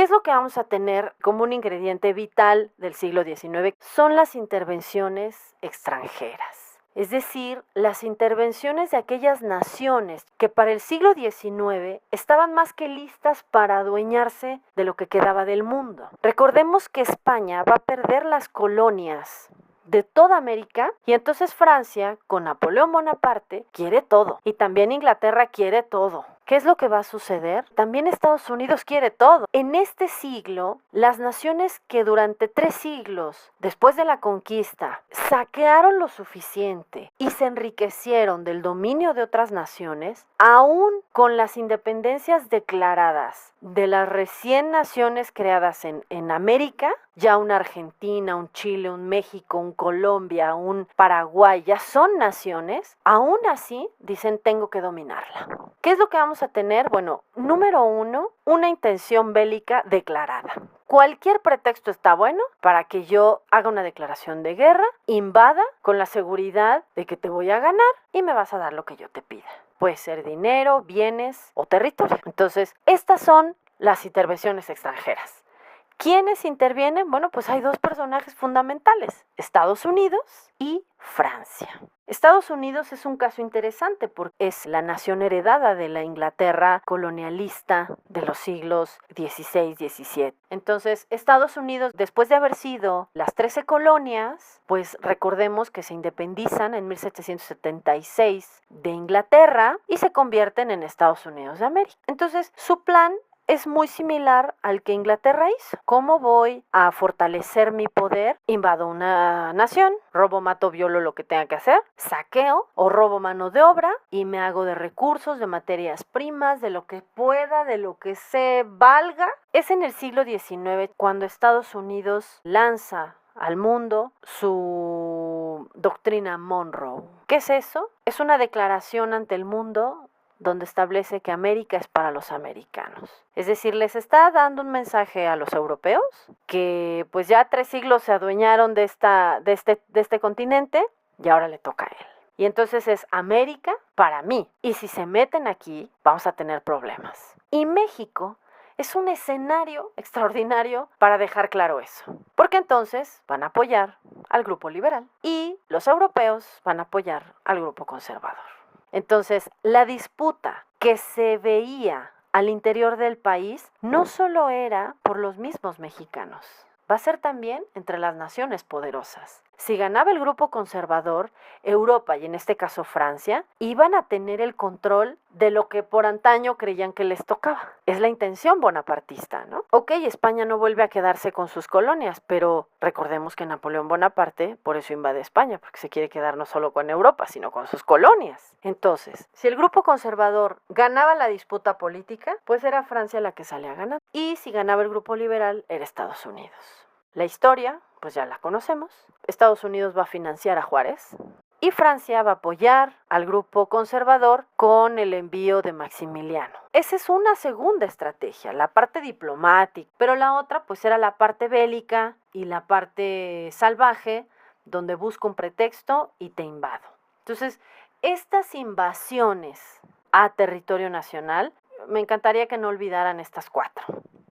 es lo que vamos a tener como un ingrediente vital del siglo XIX? Son las intervenciones extranjeras. Es decir, las intervenciones de aquellas naciones que para el siglo XIX estaban más que listas para adueñarse de lo que quedaba del mundo. Recordemos que España va a perder las colonias de toda América y entonces Francia, con Napoleón Bonaparte, quiere todo y también Inglaterra quiere todo. ¿Qué es lo que va a suceder? También Estados Unidos quiere todo. En este siglo, las naciones que durante 3 siglos después de la conquista saquearon lo suficiente y se enriquecieron del dominio de otras naciones, aún con las independencias declaradas de las recién naciones creadas en América, ya una Argentina, un Chile, un México, un Colombia, un Paraguay, ya son naciones, aún así dicen tengo que dominarla. ¿Qué es lo que vamos a tener? Bueno, número 1, una intención bélica declarada. Cualquier pretexto está bueno para que yo haga una declaración de guerra, invada con la seguridad de que te voy a ganar y me vas a dar lo que yo te pida. Puede ser dinero, bienes o territorio. Entonces, estas son las intervenciones extranjeras. ¿Quiénes intervienen? Bueno, pues hay 2 personajes fundamentales, Estados Unidos y Francia. Estados Unidos es un caso interesante porque es la nación heredada de la Inglaterra colonialista de los siglos XVI, XVII. Entonces, Estados Unidos, después de haber sido las 13 colonias, pues recordemos que se independizan en 1776 de Inglaterra y se convierten en Estados Unidos de América. Entonces, su plan es muy similar al que Inglaterra hizo. ¿Cómo voy a fortalecer mi poder? Invado una nación, robo, mato, violo lo que tenga que hacer, saqueo o robo mano de obra y me hago de recursos, de materias primas, de lo que pueda, de lo que se valga. Es en el siglo XIX cuando Estados Unidos lanza al mundo su doctrina Monroe. ¿Qué es eso? Es una declaración ante el mundo donde establece que América es para los americanos. Es decir, les está dando un mensaje a los europeos que pues ya 3 siglos se adueñaron de este continente y ahora le toca a él. Y entonces es América para mí. Y si se meten aquí, vamos a tener problemas. Y México es un escenario extraordinario para dejar claro eso. Porque entonces van a apoyar al grupo liberal y los europeos van a apoyar al grupo conservador. Entonces, la disputa que se veía al interior del país no solo era por los mismos mexicanos, va a ser también entre las naciones poderosas. Si ganaba el grupo conservador, Europa, y en este caso Francia, iban a tener el control de lo que por antaño creían que les tocaba. Es la intención bonapartista, ¿no? Ok, España no vuelve a quedarse con sus colonias, pero recordemos que Napoleón Bonaparte por eso invade España, porque se quiere quedar no solo con Europa, sino con sus colonias. Entonces, si el grupo conservador ganaba la disputa política, pues era Francia la que salía a ganar. Y si ganaba el grupo liberal, era Estados Unidos. La historia, pues ya la conocemos. Estados Unidos va a financiar a Juárez y Francia va a apoyar al grupo conservador con el envío de Maximiliano. Esa es una segunda estrategia, la parte diplomática, pero la otra pues era la parte bélica y la parte salvaje, donde busco un pretexto y te invado. Entonces, estas invasiones a territorio nacional, me encantaría que no olvidaran estas 4.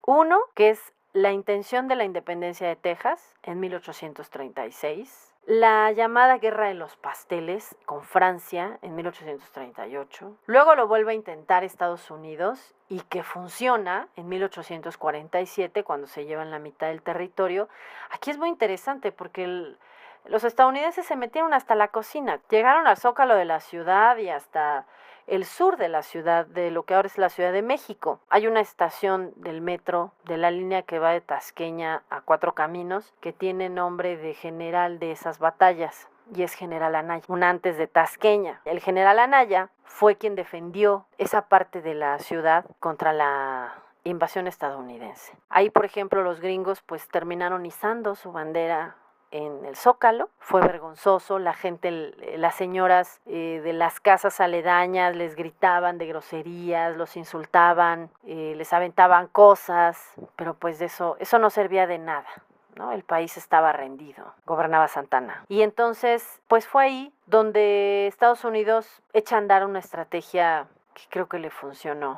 1, que es la intención de la independencia de Texas en 1836, la llamada Guerra de los Pasteles con Francia en 1838, luego lo vuelve a intentar Estados Unidos y que funciona en 1847 cuando se llevan la mitad del territorio. Aquí es muy interesante porque los estadounidenses se metieron hasta la cocina, llegaron al zócalo de la ciudad y hasta el sur de la ciudad, de lo que ahora es la Ciudad de México. Hay una estación del metro de la línea que va de Tasqueña a 4 Caminos que tiene nombre de general de esas batallas y es General Anaya, un antes de Tasqueña. El general Anaya fue quien defendió esa parte de la ciudad contra la invasión estadounidense. Ahí, por ejemplo, los gringos pues terminaron izando su bandera en el Zócalo. Fue vergonzoso, la gente, las señoras de las casas aledañas les gritaban de groserías, los insultaban, les aventaban cosas, pero pues de eso no servía de nada, ¿no? El país estaba rendido, gobernaba Santana. Y entonces, pues fue ahí donde Estados Unidos echa a andar una estrategia que creo que le funcionó,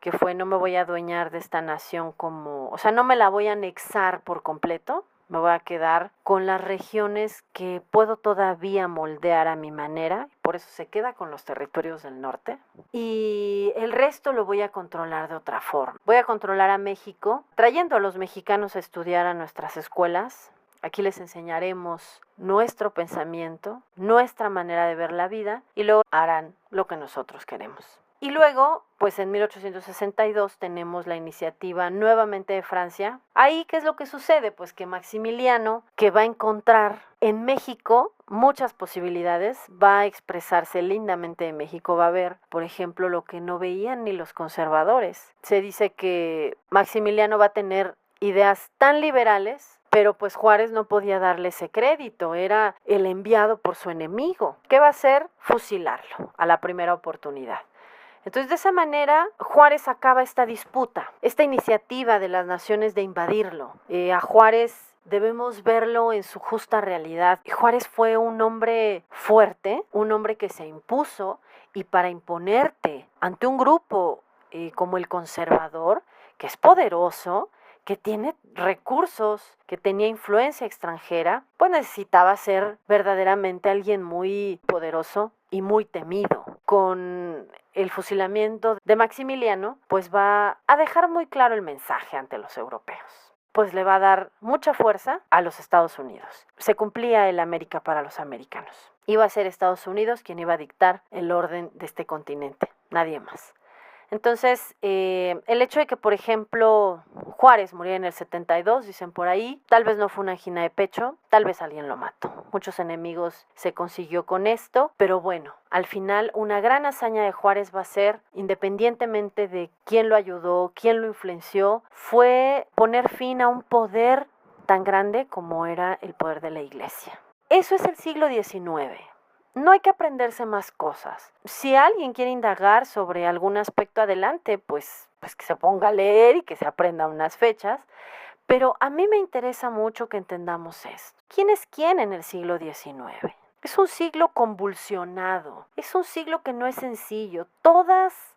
que fue: no me voy a adueñar de esta nación no me la voy a anexar por completo, me voy a quedar con las regiones que puedo todavía moldear a mi manera, por eso se queda con los territorios del norte, y el resto lo voy a controlar de otra forma. Voy a controlar a México, trayendo a los mexicanos a estudiar a nuestras escuelas. Aquí les enseñaremos nuestro pensamiento, nuestra manera de ver la vida, y luego harán lo que nosotros queremos. Y luego, pues en 1862 tenemos la iniciativa nuevamente de Francia. Ahí, ¿qué es lo que sucede? Pues que Maximiliano, que va a encontrar en México muchas posibilidades, va a expresarse lindamente de México, va a ver, por ejemplo, lo que no veían ni los conservadores. Se dice que Maximiliano va a tener ideas tan liberales, pero pues Juárez no podía darle ese crédito, era el enviado por su enemigo. ¿Qué va a hacer? Fusilarlo a la primera oportunidad. Entonces, de esa manera, Juárez acaba esta disputa, esta iniciativa de las naciones de invadirlo. A Juárez debemos verlo en su justa realidad. Juárez fue un hombre fuerte, un hombre que se impuso, y para imponerte ante un grupo como el conservador, que es poderoso, que tiene recursos, que tenía influencia extranjera, pues necesitaba ser verdaderamente alguien muy poderoso y muy temido. Con el fusilamiento de Maximiliano, pues va a dejar muy claro el mensaje ante los europeos. Pues le va a dar mucha fuerza a los Estados Unidos. Se cumplía el América para los americanos. Iba a ser Estados Unidos quien iba a dictar el orden de este continente, nadie más. Entonces, el hecho de que, por ejemplo, Juárez muriera en el 72, dicen por ahí, tal vez no fue una angina de pecho, tal vez alguien lo mató. Muchos enemigos se consiguió con esto, pero bueno, al final una gran hazaña de Juárez va a ser, independientemente de quién lo ayudó, quién lo influenció, fue poner fin a un poder tan grande como era el poder de la Iglesia. Eso es el siglo XIX. No hay que aprenderse más cosas. Si alguien quiere indagar sobre algún aspecto, adelante, pues que se ponga a leer y que se aprenda unas fechas. Pero a mí me interesa mucho que entendamos esto. ¿Quién es quién en el siglo XIX? Es un siglo convulsionado. Es un siglo que no es sencillo. Todas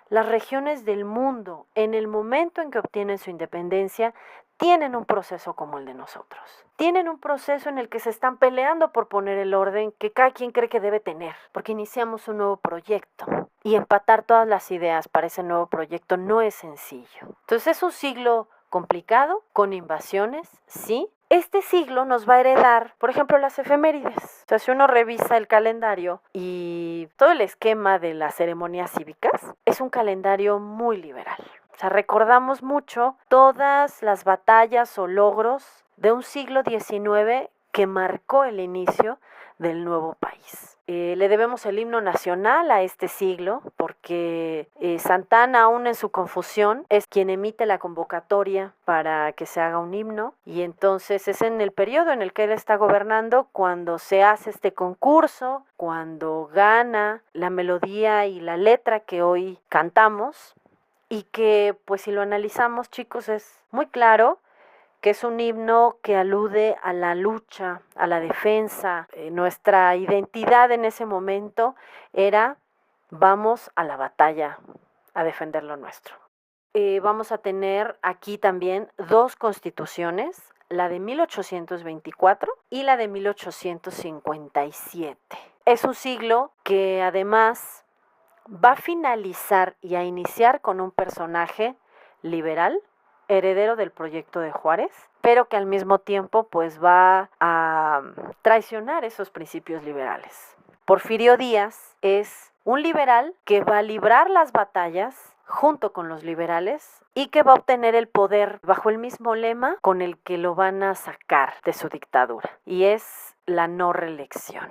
las regiones del mundo, en el momento en que obtienen su independencia, tienen un proceso como el de nosotros. Tienen un proceso en el que se están peleando por poner el orden que cada quien cree que debe tener, porque iniciamos un nuevo proyecto. Y empatar todas las ideas para ese nuevo proyecto no es sencillo. Entonces es un siglo complicado, con invasiones, sí. Este siglo nos va a heredar, por ejemplo, las efemérides. O sea, si uno revisa el calendario y todo el esquema de las ceremonias cívicas, es un calendario muy liberal. O sea, recordamos mucho todas las batallas o logros de un siglo XIX que marcó el inicio del nuevo país. Le debemos el himno nacional a este siglo porque Santa Anna, aún en su confusión, es quien emite la convocatoria para que se haga un himno, y entonces es en el periodo en el que él está gobernando cuando se hace este concurso, cuando gana la melodía y la letra que hoy cantamos, y que, pues si lo analizamos, chicos, es muy claro que es un himno que alude a la lucha, a la defensa. Nuestra identidad en ese momento era: vamos a la batalla a defender lo nuestro. Vamos a tener aquí también dos constituciones, la de 1824 y la de 1857. Es un siglo que además va a finalizar y a iniciar con un personaje liberal, heredero del proyecto de Juárez, pero que al mismo tiempo pues va a traicionar esos principios liberales. Porfirio Díaz es un liberal que va a librar las batallas junto con los liberales y que va a obtener el poder bajo el mismo lema con el que lo van a sacar de su dictadura, y es la no reelección.